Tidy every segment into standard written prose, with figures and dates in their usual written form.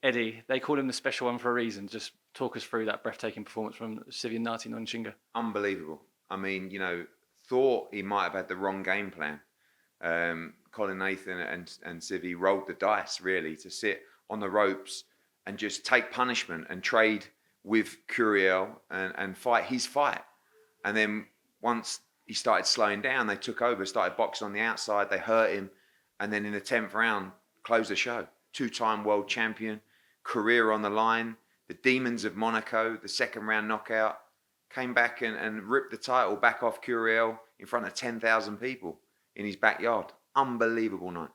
Eddie, they call him the special one for a reason. Just talk us through that breathtaking performance from Sivenathi Nontshinga. Unbelievable. I mean, thought he might have had the wrong game plan. Colin Nathan and Civi rolled the dice really to sit on the ropes and just take punishment and trade with Curiel and fight his fight. And then once he started slowing down, they took over, started boxing on the outside, they hurt him. And then in the 10th round, closed the show. 2-time world champion, career on the line, the Demons of Monaco, the second round knockout, came back and ripped the title back off Curiel in front of 10,000 people in his backyard. Unbelievable night.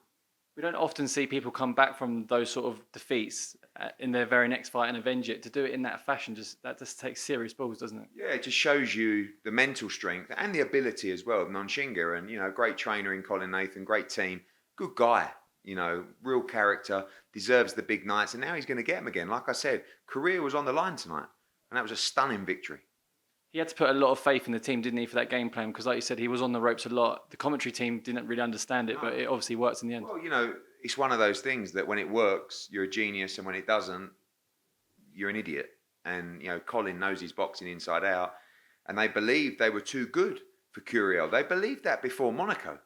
We don't often see people come back from those sort of defeats in their very next fight and avenge it. To do it in that fashion, that just takes serious balls, doesn't it? Yeah, it just shows you the mental strength and the ability as well of Nontshinga. And, great trainer in Colin Nathan, great team, good guy, real character, deserves the big nights. And now he's going to get them again. Like I said, career was on the line tonight. And that was a stunning victory. He had to put a lot of faith in the team, didn't he, for that game plan? Because like you said, he was on the ropes a lot. The commentary team didn't really understand it, but it obviously worked in the end. Well, it's one of those things that when it works, you're a genius, and when it doesn't, you're an idiot. And, Colin knows his boxing inside out, and they believed they were too good for Curiel. They believed that before Monaco.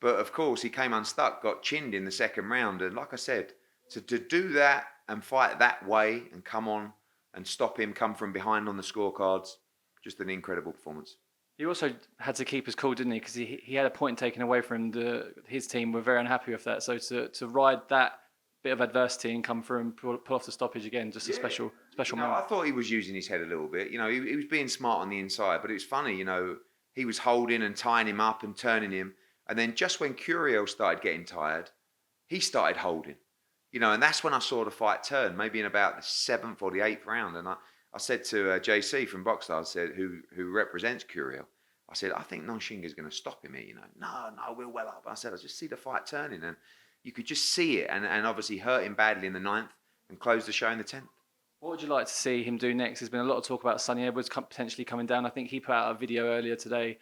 But, of course, he came unstuck, got chinned in the second round. And like I said, to do that and fight that way and come on and stop him, come from behind on the scorecards, just an incredible performance. He also had to keep his cool, didn't he? Because he had a point taken away from him. His team were very unhappy with that. So to ride that bit of adversity and come through and pull off the stoppage again, just a special moment. I thought he was using his head a little bit. He was being smart on the inside, but it was funny. He was holding and tying him up and turning him. And then just when Curiel started getting tired, he started holding. And that's when I saw the fight turn, maybe in about the 7th or the 8th round. And I said to JC from Boxstar, I said, who represents Curiel, I said, I think Nontshinga is going to stop him here. No, we're well up. I said, I just see the fight turning, and you could just see it, and obviously hurt him badly in the 9th and closed the show in the 10th. What would you like to see him do next? There's been a lot of talk about Sonny Edwards potentially coming down. I think he put out a video earlier today,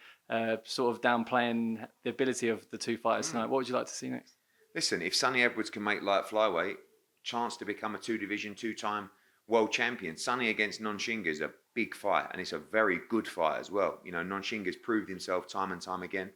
sort of downplaying the ability of the two fighters tonight. What would you like to see next? Listen, if Sonny Edwards can make light flyweight, chance to become a 2-time world champion. Sonny against Nontshinga is a big fight, and it's a very good fight as well. Nontshinga's proved himself time and time again.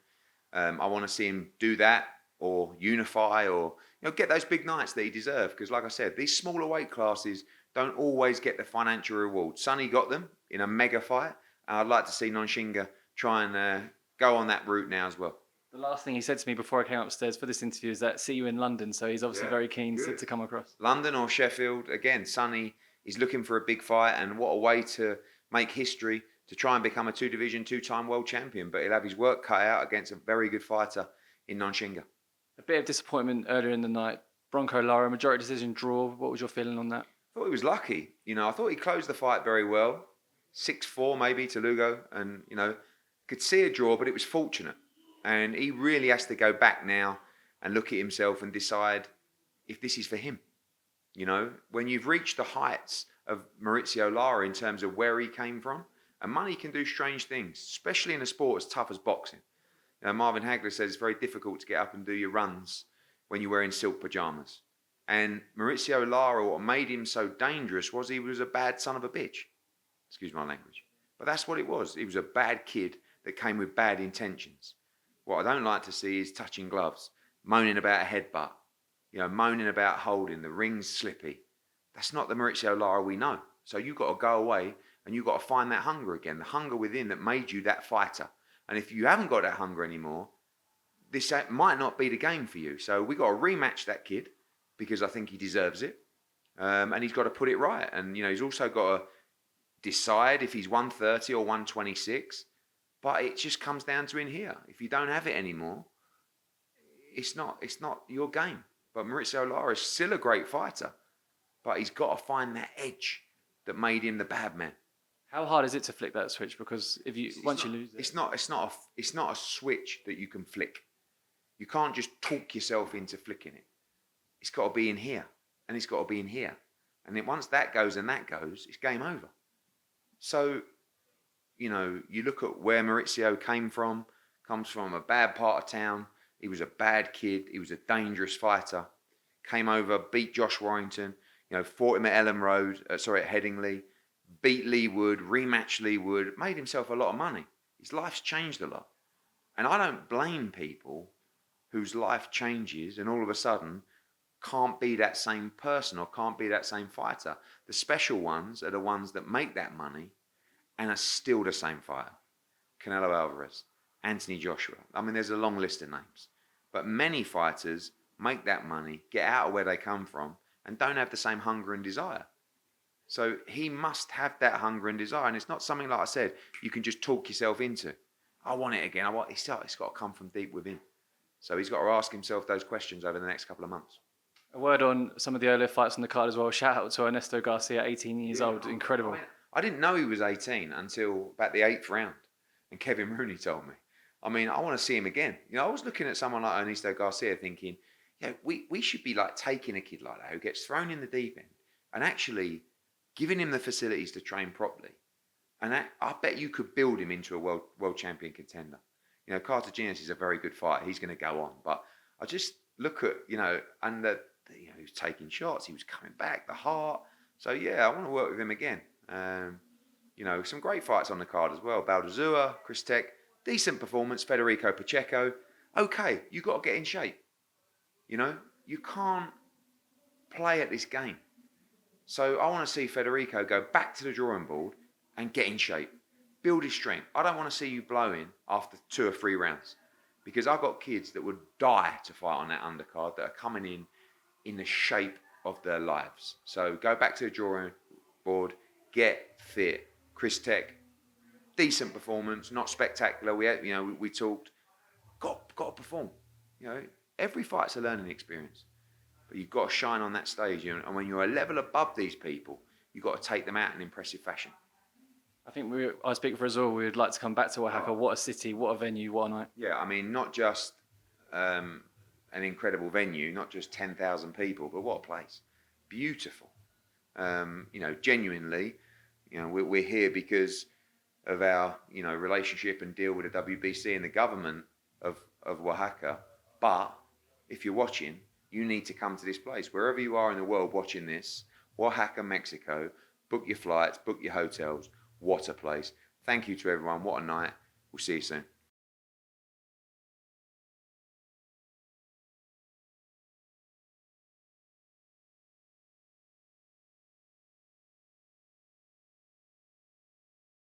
I want to see him do that, or unify, or get those big nights that he deserves. Because, like I said, these smaller weight classes don't always get the financial reward. Sonny got them in a mega fight, and I'd like to see Nontshinga try and go on that route now as well. The last thing he said to me before I came upstairs for this interview is that see you in London. So he's obviously very keen to come across. London or Sheffield. Again, Sonny is looking for a big fight, and what a way to make history to try and become a 2-time world champion. But he'll have his work cut out against a very good fighter in Nontshinga. A bit of disappointment earlier in the night. Bronco Lara, majority decision draw. What was your feeling on that? I thought he was lucky. I thought he closed the fight very well. 6-4 maybe to Lugo, and could see a draw, but it was fortunate. And he really has to go back now and look at himself and decide if this is for him. When you've reached the heights of Mauricio Lara in terms of where he came from, and money can do strange things, especially in a sport as tough as boxing. Marvin Hagler says it's very difficult to get up and do your runs when you're wearing silk pajamas. And Mauricio Lara, what made him so dangerous was he was a bad son of a bitch. Excuse my language. But that's what it was. He was a bad kid that came with bad intentions. What I don't like to see is touching gloves, moaning about a headbutt, moaning about holding, the ring's slippy. That's not the Mauricio Lara we know. So you've got to go away and you've got to find that hunger again, the hunger within that made you that fighter. And if you haven't got that hunger anymore, this might not be the game for you. So we've got to rematch that kid because I think he deserves it. And he's got to put it right. And, he's also got to decide if he's 130 or 126. But it just comes down to in here. If you don't have it anymore, it's not your game. But Mauricio Lara is still a great fighter. But he's got to find that edge that made him the bad man. How hard is it to flick that switch? Because once you lose it, it's not a switch that you can flick. You can't just talk yourself into flicking it. It's got to be in here, and it's got to be in here, and then once that goes and that goes, it's game over. So, you look at where Mauricio comes from a bad part of town. He was a bad kid. He was a dangerous fighter. Came over, beat Josh Warrington. Fought him at Ellen Road, at Headingley, beat Leigh Wood, rematched Leigh Wood, made himself a lot of money. His life's changed a lot. And I don't blame people whose life changes and all of a sudden can't be that same person or can't be that same fighter. The special ones are the ones that make that money and are still the same fighter. Canelo Alvarez, Anthony Joshua. I mean, there's a long list of names. But many fighters make that money, get out of where they come from, and don't have the same hunger and desire. So he must have that hunger and desire. And it's not something, like I said, you can just talk yourself into. I want it again. It's got to come from deep within. So he's got to ask himself those questions over the next couple of months. A word on some of the earlier fights on the card as well. Shout out to Ernesto Garcia, 18 years old. Incredible. I didn't know he was 18 until about the 8th round. And Kevin Rooney told me. I want to see him again. I was looking at someone like Ernesto Garcia thinking, we should be like taking a kid like that who gets thrown in the deep end and actually giving him the facilities to train properly. And I bet you could build him into a world champion contender. Cartagenas is a very good fighter. He's going to go on. But I just look at, he was taking shots. He was coming back, the heart. So, I want to work with him again. Some great fights on the card as well. Bazaldua, Criztec, decent performance. Federico Pacheco. Okay, you got to get in shape. You can't play at this game. So I want to see Federico go back to the drawing board and get in shape. Build his strength. I don't want to see you blowing after 2 or 3 rounds. Because I've got kids that would die to fight on that undercard that are coming in the shape of their lives. So go back to the drawing board, get fit. Criztec, decent performance, not spectacular. We talked, got to perform. Every fight's a learning experience. But you've got to shine on that stage. And when you're a level above these people, you've got to take them out in impressive fashion. I think I speak for us all. We'd like to come back to Oaxaca. What a city, what a venue, what a night. Yeah, not just an incredible venue, not just 10,000 people, but what a place. Beautiful. Genuinely, we're here because of our, relationship and deal with the WBC and the government of Oaxaca. But if you're watching, you need to come to this place. Wherever you are in the world watching this, Oaxaca, Mexico, book your flights, book your hotels. What a place. Thank you to everyone. What a night. We'll see you soon.